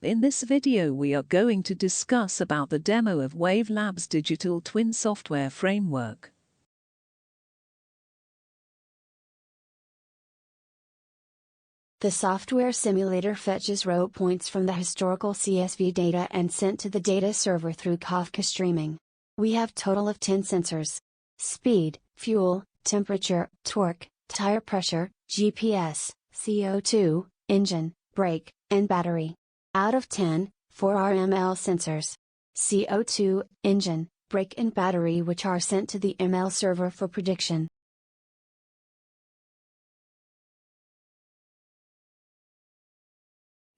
In this video we are going to discuss about the demo of Wavelabs Digital Twin Software Framework. The software simulator fetches row points from the historical CSV data and sent to the data server through Kafka streaming. We have total of 10 sensors: speed, fuel, temperature, torque, tire pressure, GPS, CO2, engine, brake, and battery. Out of 10, 4 are ML sensors: CO2, engine, brake and battery, which are sent to the ML server for prediction.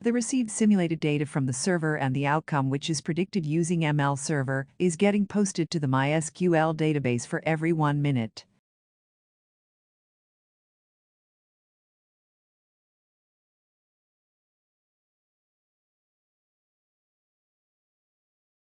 The received simulated data from the server and the outcome, which is predicted using ML Server, is getting posted to the MySQL database for every 1 minute.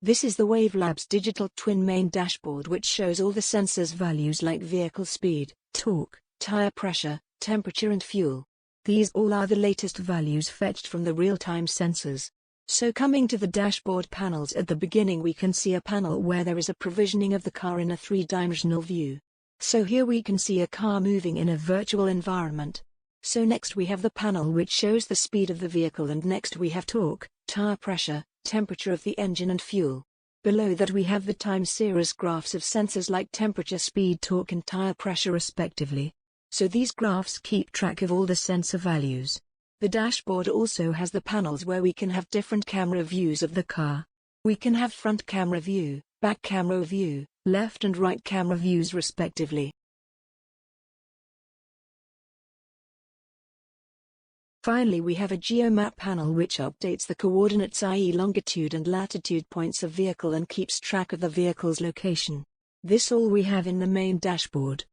This is the Wavelabs Digital Twin main dashboard, which shows all the sensors values like vehicle speed, torque, tire pressure, temperature and fuel. These all are the latest values fetched from the real-time sensors. So coming to the dashboard panels, at the beginning we can see a panel where there is a provisioning of the car in a three-dimensional view. So here we can see a car moving in a virtual environment. So next we have the panel which shows the speed of the vehicle, and next we have torque, tire pressure, temperature of the engine and fuel. Below that we have the time series graphs of sensors like temperature, speed, torque and tire pressure respectively. So these graphs keep track of all the sensor values. The dashboard also has the panels where we can have different camera views of the car. We can have front camera view, back camera view, left and right camera views respectively. Finally, we have a geomap panel which updates the coordinates, i.e. longitude and latitude points of vehicle, and keeps track of the vehicle's location. This all we have in the main dashboard.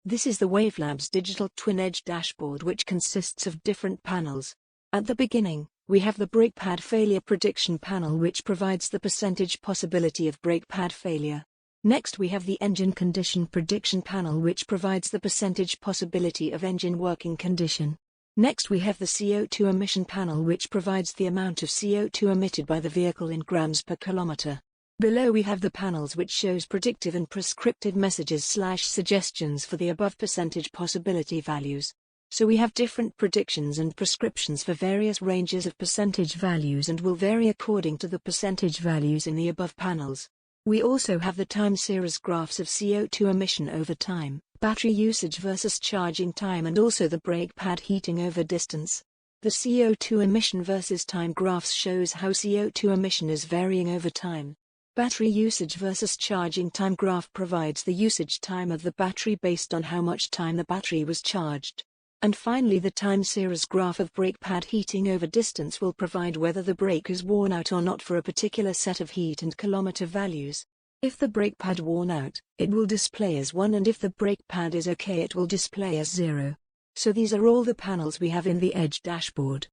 This is the Wavelabs Digital Twin Edge dashboard, which consists of different panels. At the beginning, we have the brake pad failure prediction panel, which provides the percentage possibility of brake pad failure. Next we have the engine condition prediction panel, which provides the percentage possibility of engine working condition. Next we have the CO2 emission panel, which provides the amount of CO2 emitted by the vehicle in grams per kilometer. Below we have the panels which shows predictive and prescriptive messages/suggestions for the above percentage possibility values. So we have different predictions and prescriptions for various ranges of percentage values, and will vary according to the percentage values in the above panels. We also have the time series graphs of CO2 emission over time, battery usage versus charging time, and also the brake pad heating over distance. The CO2 emission versus time graphs shows how CO2 emission is varying over time. Battery usage versus charging time graph provides the usage time of the battery based on how much time the battery was charged. And finally, the time series graph of brake pad heating over distance will provide whether the brake is worn out or not for a particular set of heat and kilometer values. If the brake pad worn out, it will display as 1, and if the brake pad is okay, it will display as 0. So these are all the panels we have in the Edge dashboard.